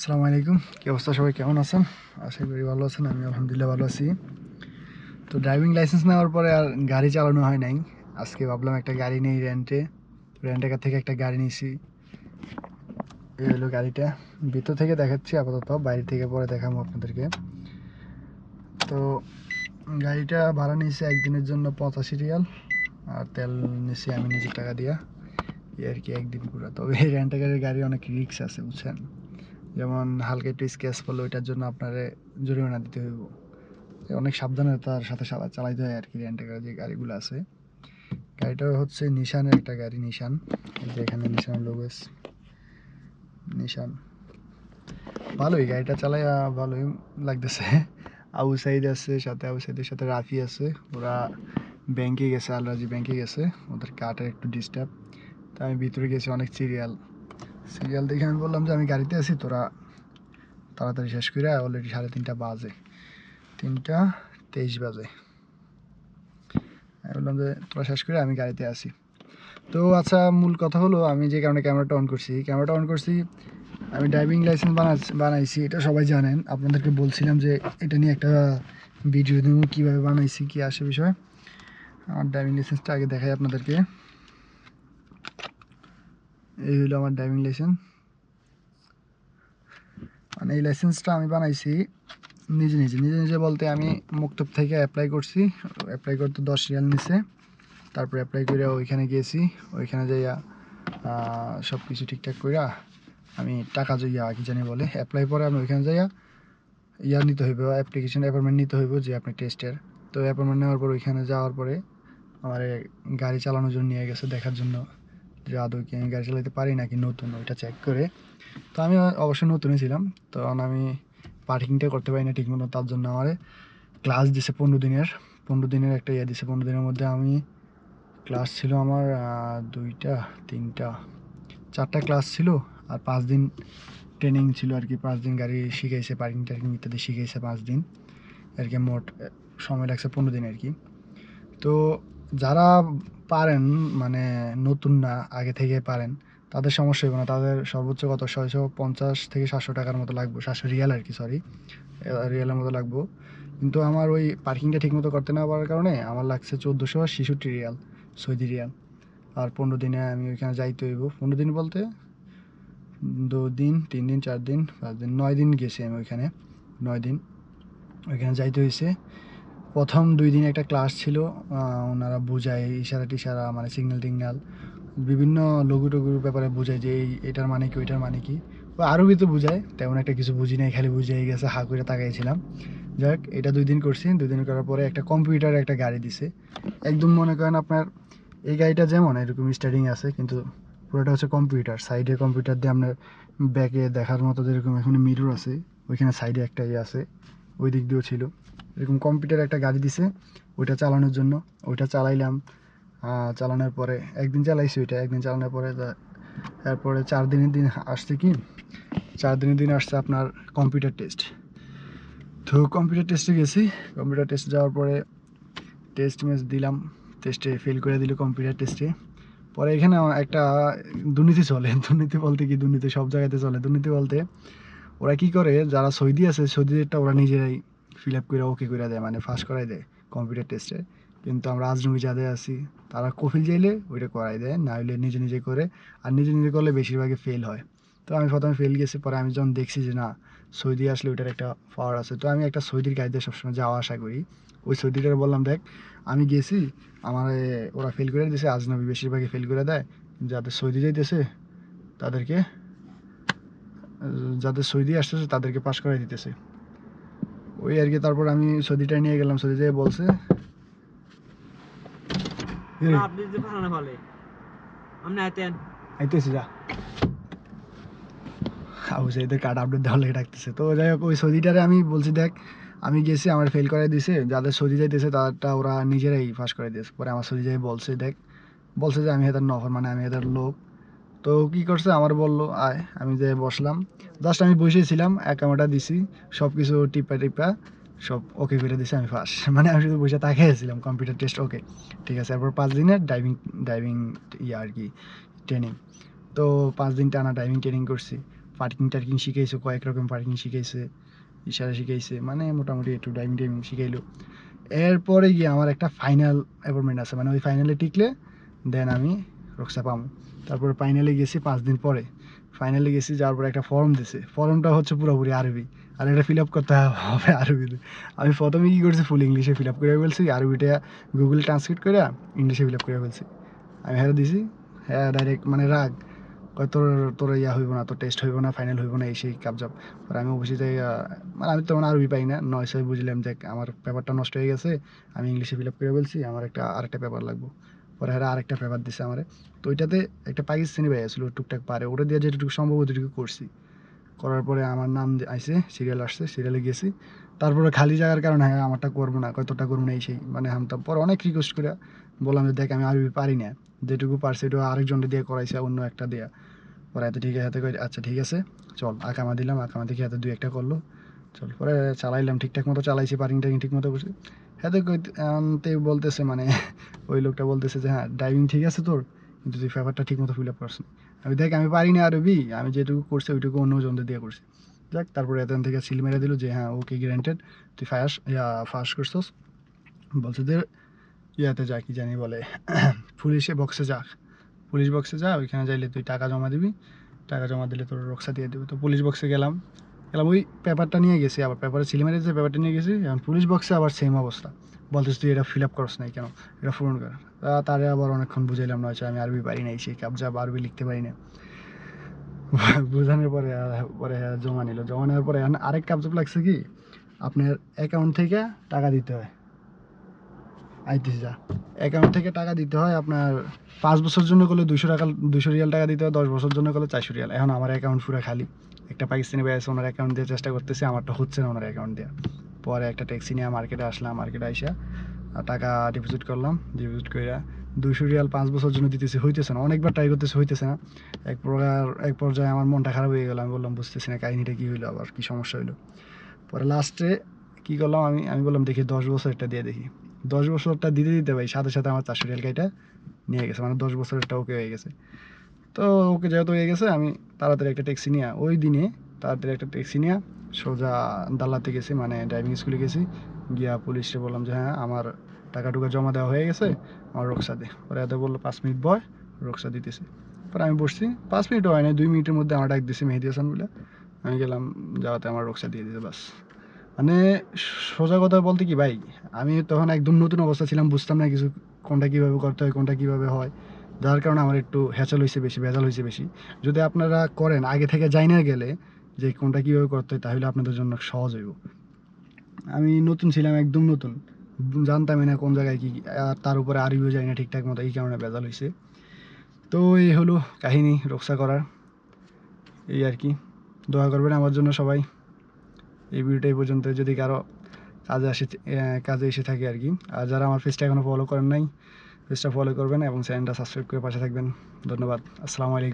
আসসালামু আলাইকুম, কি অবস্থা? সবাই কেমন আছেন? আশা করি ভালো আছেন। আমি আলহামদুলিল্লাহ ভালো আছি। তো ড্রাইভিং লাইসেন্স নেওয়ার পরে আর গাড়ি চালানো হয় নাই। আজকে ভাবলাম একটা গাড়ি নেই রেন্টেকার থেকে একটা গাড়ি নিয়েছি। এই হলো গাড়িটা। ভিতর থেকে দেখাচ্ছি আপাতত, বাইরে থেকে পরে দেখাবো আপনাদেরকে। তো গাড়িটা ভাড়া নিয়েছি একদিনের জন্য 85 রিয়াল, আর তেল নিয়েছি আমি নিজের টাকা দিয়া। এই আর কি, একদিন পুরো। তবে এই রেন্টাকারের গাড়ি অনেক রিস্ক আছে, বুঝছেন? যেমন হালকা একটু স্ক্র্যাচ পড়লে ওইটার জন্য আপনার জরিমানা দিতে হইব। অনেক সাবধানতার সাথে চালাইতে হয় আর কি রেন্টাকার যে গাড়িগুলো আছে। গাড়িটা হচ্ছে নিশানের একটা গাড়ি, নিশান। এই যে এখানে নিশানের লোগো, নিশান। ভালোই গাড়িটা চালাই, ভালোই লাগতেছে। আবু সাইদ আছে সাথে, আবু সাইদের সাথে রাফি আছে। ওরা ব্যাংকে গেছে, আলরাজি ব্যাংকে গেছে। ওদের কার্ডের একটু ডিস্টার্ব। তা আমি ভিতরে গেছি, অনেক সিরিয়াল দেখে আমি বললাম যে আমি গাড়িতে আছি, তোরা তাড়াতাড়ি শেষ করে। অলরেডি 3:30 বাজে, 3:23 বাজে। আমি বললাম যে তোরা শেষ করে, আমি গাড়িতে আসি। তো আচ্ছা, মূল কথা হলো আমি যে কারণে ক্যামেরাটা অন করছি, আমি ড্রাইভিং লাইসেন্স বানাইছি, এটা সবাই জানেন। আপনাদেরকে বলছিলাম যে এটা নিয়ে একটা ভিডিও দেবো, কীভাবে বানাইছি, কী আসে বিষয়। আমার ড্রাইভিং লাইসেন্সটা আগে দেখাই আপনাদেরকে। এই হলো আমার ড্রাইভিং লাইসেন্স। মানে এই লাইসেন্সটা আমি বানাইছি নিজে নিজে বলতে, আমি মুক্তব থেকে অ্যাপ্লাই করছি। অ্যাপ্লাই করতে 10 রিয়াল নিছে। তারপরে অ্যাপ্লাই করে ওইখানে গিয়েছি। ওইখানে যাইয়া সব কিছু ঠিকঠাক কইরা আমি টাকা কি জানি বলে, অ্যাপ্লাই পরে আমি ওইখানে যাইয়া নিতে হইব, অ্যাপয়েন্টমেন্ট নিতে হইব যে আপনি টেস্টের। তো অ্যাপয়েন্টমেন্ট নেওয়ার পর ওইখানে যাওয়ার পরে আমার গাড়ি চালানোর জন্য নিয়ে গেছে, দেখার জন্য যে আদৌ কি আমি গাড়ি চালাতে পারি নাকি নতুন, ওইটা চেক করে। তো আমি অবশ্যই নতুনই ছিলাম, তখন আমি পার্কিংটা করতে পারি না ঠিকমতো। তার জন্য আমার ক্লাস দিছে 15 দিনের একটা দিছে। 15 দিনের মধ্যে আমি ক্লাস ছিল আমার 2টা 3টা 4টা ক্লাস ছিল, আর 5 দিন ট্রেনিং ছিল আর কি। 5 দিন গাড়ি শিখাইছে, পার্কিং টার্কিং ইত্যাদি শিখাইছে 5 দিন আর কি। মোট সময় লাগছে 15 দিন আর কি। তো যারা পারেন, মানে নতুন না, আগে থেকে পারেন, তাদের সমস্যা হবে না। তাদের সর্বোচ্চ কত 650 থেকে 700 টাকার মতো লাগবে, 700 রিয়াল আর কি, সরি, রিয়ালের মতো লাগবো। কিন্তু আমার ওই পার্কিংটা ঠিকমতো করতে না পারার কারণে আমার লাগছে 1466 রিয়াল, সৌদি রিয়াল। আর 15 দিনে আমি ওইখানে যাইতে হইব। 15 দিন বলতে 2 দিন 3 দিন 4 দিন 5 দিন 9 দিন গেছি আমি ওইখানে। 9 দিন ওইখানে যাইতে হয়েছে। প্রথম 2 দিন একটা ক্লাস ছিল, ওনারা বুঝায় ইশারা টিশারা, মানে সিগন্যাল টিগন্যাল, বিভিন্ন লঘু টঘুর ব্যাপারে বুঝায় যে এটার মানে কি, ওইটার মানে কি। ও আরবিতে বুঝায়, তেমন একটা কিছু বুঝি নাই, খালি বুঝাই গেছে, হা করে তাকাইছিলাম। যাক, এটা 2 দিন করছি। 2 দিন করার পরে একটা কম্পিউটার একটা গাড়ি দিছে। একদম মনে করেন আপনার এই গাড়িটা যেমন এরকম স্টার্টিং আছে, কিন্তু পুরোটা হচ্ছে কম্পিউটার। সাইডে কম্পিউটার দিয়ে আপনার ব্যাকে দেখার মতো যেরকম এখানে মিরর আছে, ওইখানে সাইডে একটা আছে, ওই দিক দিয়েও ছিল। এরকম কম্পিউটার একটা গাড়ি দিছে ওইটা চালানোর জন্য। ওইটা চালাইলাম। চালানোর পরে একদিন চালাইছি ওইটা, একদিন চালানোর পরে তারপরে 4 দিনের দিন আসছে কি, 4 দিনের দিন আসছে আপনার কম্পিউটার টেস্ট। তো কম্পিউটার টেস্টে গেছি। কম্পিউটার টেস্ট যাওয়ার পরে টেস্ট দিলাম, টেস্টে ফেল করে দিল কম্পিউটার টেস্টে। পরে এখানে একটা দুর্নীতি চলে। দুর্নীতি বলতে কি, দুর্নীতি সব জায়গাতে চলে। দুর্নীতি বলতে ওরা কি করে, যারা সৌদি আছে, সৌদিদেরটা ওরা নিজেরাই ফিল আপ করে ওকে করে দেয়, মানে ফাঁস করাই দেয় কম্পিউটার টেস্টে। কিন্তু আমরা আজনবী যাদের আছি, তারা কফিল চাইলে ওইটা করাই দেয়, না হলে নিজে নিজে করে। আর নিজে নিজে করলে বেশিরভাগই ফেল হয়। তো আমি প্রথমে ফেল গেছি, পরে আমি যখন দেখছি যে না, সৌদি আসলে ওইটার একটা পাওয়ার আছে, তো আমি একটা সৌদির গাড়িতে সবসময় যাওয়া আসা করি। ওই সৌদিটার বললাম, দেখ আমি গেছি, আমার ওরা ফেল করে দিয়েছে, আজনবী বেশিরভাগই ফেল করে দেয়। যাদের সৌদি যাইতেছে তাদেরকে, যাদের সৌদি আসতেছে তাদেরকে পাস করাই দিতেছে, ওই আর কি। তারপর আমি সৌদিটা নিয়ে গেলাম। সৌদি যেয়ে বলছে আইতেছি যা, এদের কার্ড আপডেট দেওয়ার লেগে ডাকতেছে। তো যাই হোক, ওই সৌদিটারে আমি বলছি, দেখ আমি গেছি, আমার ফেল করে দিছে, যাদের সৌদি যাইতেছে তাদেরটা ওরা নিজেরাই ফাঁস করে দিয়েছে। পরে আমার সৌদি যাই বলছে, দেখ বলছে যে আমি এদের নফর, মানে আমি এদের লোক। তো কী করছে, আমার বললো আয়, আমি যে বসলাম। জাস্ট আমি বসেছিলাম, ক্যামেরাটা দিছি, সব কিছু টিপা টিপা সব ওকে করে দিছে, আমি ফার্স্ট। মানে আমি শুধু বসে তাকিয়েছিলাম, কম্পিউটার টেস্ট ওকে, ঠিক আছে। এরপর 5 দিনের ড্রাইভিং আর কি ট্রেনিং। তো 5 দিন টানা ড্রাইভিং ট্রেনিং করছি। পার্কিং টার্কিং শিখাইছে, কয়েক রকম পার্কিং শিখাইছে, ইশারা শিখাইছে, মানে মোটামুটি একটু ড্রাইভিং টাইভিং শিখাইলো। এরপরে গিয়ে আমার একটা ফাইনাল অ্যাপয়েন্টমেন্ট আছে, মানে ওই ফাইনালে টিকলে দেন আমি রক্সা পাবো। তারপরে ফাইনালে গেছি 5 দিন পরে, ফাইনালে গেছি, যাওয়ার পরে একটা ফর্ম দিছে, ফর্মটা হচ্ছে পুরোপুরি আরবি, আর এটা ফিল আপ করতে হবে আরবিতে। আমি প্রথমে কী করছি, ফুল ইংলিশে ফিল আপ করে ফেলছি, আরবিটা গুগলে ট্রান্সলেট করে ইংলিশে ফিল আপ করে ফেলছি। আমি হ্যাঁ দিছি, হ্যাঁ ডাইরেক্ট মানে রাগ, কয় তোর তোর ইয়া হইব না, তোর টেস্ট হইব না, ফাইনাল হইব না, এই সেই কাবজাব। পরে আমি অফিসে যাই, মানে আমি তখন আরবি পাই না, নয় ছয় বুঝলাম যে আমার পেপারটা নষ্ট হয়ে গেছে, আমি ইংলিশে ফিল আপ করে বলছি, আমার আরেকটা পেপার লাগবো। পরে হ্যাঁ আরেকটা পেপার দিছে আমারে। তো ওইটাতে একটা পাকিস্তানি ভাই আসলো, টুকটাক পারে, ওটা দিয়ে যেটুকু সম্ভব ওইটুকু করছি। করার পরে আমার নাম আইছে, সিরিয়াল আসছে, সিরিয়ালে গেছি। তারপরে খালি জায়গার কারণে হ্যাঁ আমারটা করবো না, কতটা করবো না, এই সেই মানে তো পরে অনেক রিকোয়েস্ট করে বললাম যে দেখ আমি আরবি পারি না, যেটুকু পারছি ওইটুকু আরেকজনকে দিয়ে করাইছে, অন্য একটা দেয়া। পরে এত ঠিক আছে, হাতে আচ্ছা ঠিক আছে চল, আকামা দিলাম, আকামা দেখি হাতে 2-1টা করলো, চল। পরে চালাইলাম, ঠিকঠাক মতো চালাইছি, পার্কিং টার্কিং ঠিক মতো করছি। হাতে তে বলতেছে মানে ওই লোকটা বলতেছে যে হ্যাঁ ড্রাইভিং ঠিক আছে তোর, কিন্তু তুই পেপারটা ঠিক মতো ফিল আপ করছ না। আমি দেখ আমি পারি না আরবি, আমি যেটুকু করছি ওইটুকু অন্য জনদের দিয়ে করছি। যাক, তারপরে এখান থেকে সিল মেরে দিল যে হ্যাঁ ওকে গ্যারান্টেড, তুই ফাঁস করছস। বলছে যে ইয়াতে যা, কি জানি বলে, পুলিশে বক্সে যা, পুলিশ বক্সে যা, ওইখানে যাইলে তুই টাকা জমা দিবি, টাকা জমা দিলে তোর রক্সা দিয়ে দেবে। তো পুলিশ বক্সে গেলাম, ওই পেপারটা নিয়ে গেছি, আবার পেপারে সিল মেরে দিয়েছে, পেপারটা নিয়ে গেছি, এখন পুলিশ বক্সে আবার সেম অবস্থা, বলতেছে তুই এটা ফিল আপ করস নাই কেন, এটা পূরণ কর। তারে আবার অনেকক্ষণ বুঝাইলাম, নয় আমি আরবি পারি নাই, সেই কাবজাব আরবি লিখতে পারি না। বোঝানোর পরে পরে জমা নিল, জমা নেওয়ার পরে এখন আরেক কাবজাব লাগছে কি, আপনার অ্যাকাউন্ট থেকে টাকা দিতে হয়, আইতেছি যা, অ্যাকাউন্ট থেকে টাকা দিতে হয় আপনার 5 বছর জন্য করলে 200 রিয়াল টাকা দিতে হয়, 10 বছর জন্য করলে 400 রিয়াল। এখন আমার অ্যাকাউন্ট পুরো খালি, একটা পাকিস্তানি ভাই আছে, ওনার অ্যাকাউন্ট দিয়ে চেষ্টা করতেছে, আমারটা হচ্ছে না ওনার অ্যাকাউন্ট দিয়ে। পরে একটা ট্যাক্সি নিয়ে মার্কেটে আসলাম, মার্কেটে আইসা টাকা ডিপোজিট করলাম, ডিপোজিট করে 200 রিয়াল 5 বছর জন্য দিতেছে, হইতেছে না, অনেকবার ট্রাই করতেছে, হইতেছে না। এক পর্যায়ে আমার মনটা খারাপ হয়ে গেল, আমি বললাম বুঝতেছি না কাহিনিটা কী হইলো, আবার কী সমস্যা হইলো। পরে লাস্টে কী করলাম, আমি বললাম দেখি 10 বছরেরটা দিয়ে দেখি। 10 বছরটা দিতে দিতে ভাই সাথে সাথে আমার 400 রিয়াল গাড়িটা নিয়ে গেছে, মানে 10 বছরেরটা ওকে হয়ে গেছে। তো ওকে যেহেতু হয়ে গেছে, আমি তাড়াতাড়ি একটা ট্যাক্সি নিয়ে, ওই দিনে তাড়াতাড়ি একটা ট্যাক্সি নিয়ে সোজা দাল্লাতে গেছি, মানে ড্রাইভিং স্কুলে গেছি, গিয়া পুলিশে বললাম যে হ্যাঁ আমার টাকা টুকা জমা দেওয়া হয়ে গেছে, আমার রক্সা দে। পরে এত বললো 5 মিনিট বয়, রক্সা দিতেছি। পরে আমি বসছি, 5 মিনিটও হয় না, 2 মিনিটের মধ্যে আমার ডাক দিছি মেহেদি হাসান বলে, আমি গেলাম, যাওয়াতে আমার রক্সা দিয়ে দিতে বাস। মানে সোজা কথা বলতে কি ভাই, আমি তখন একদম নতুন অবস্থা ছিলাম, বুঝতাম না কিছু, কোনটা কীভাবে করতে হয়, কোনটা কীভাবে হয়, যার কারণে আমার একটু হ্যাচাল হয়েছে বেশি, ভেজাল হয়েছে বেশি। যদি আপনারা করেন আগে থেকে যাই না গেলে যে কোনটা কীভাবে করতে হয়, তাহলে আপনাদের জন্য সহজ হইব। আমি নতুন ছিলাম, একদম নতুন, জানতামই না কোন জায়গায় কী, আর তার উপরে আরবিও যাই না ঠিকঠাক মতো, এই কারণে ভেজাল হয়েছে। তো এই হলো কাহিনী রক্ষা করার, এই আর কি। দোয়া করবেন আমার জন্য সবাই। এই ভিডিওটা এই পর্যন্ত, যদি কারো কাজে এসে থাকে আর কি। আর যারা আমার পেজটা এখনও ফলো করেন নাই, পেজটা ফলো করবেন এবং চ্যানেলটা সাবস্ক্রাইব করে পাশে থাকবেন। ধন্যবাদ। আসসালামু আলাইকুম।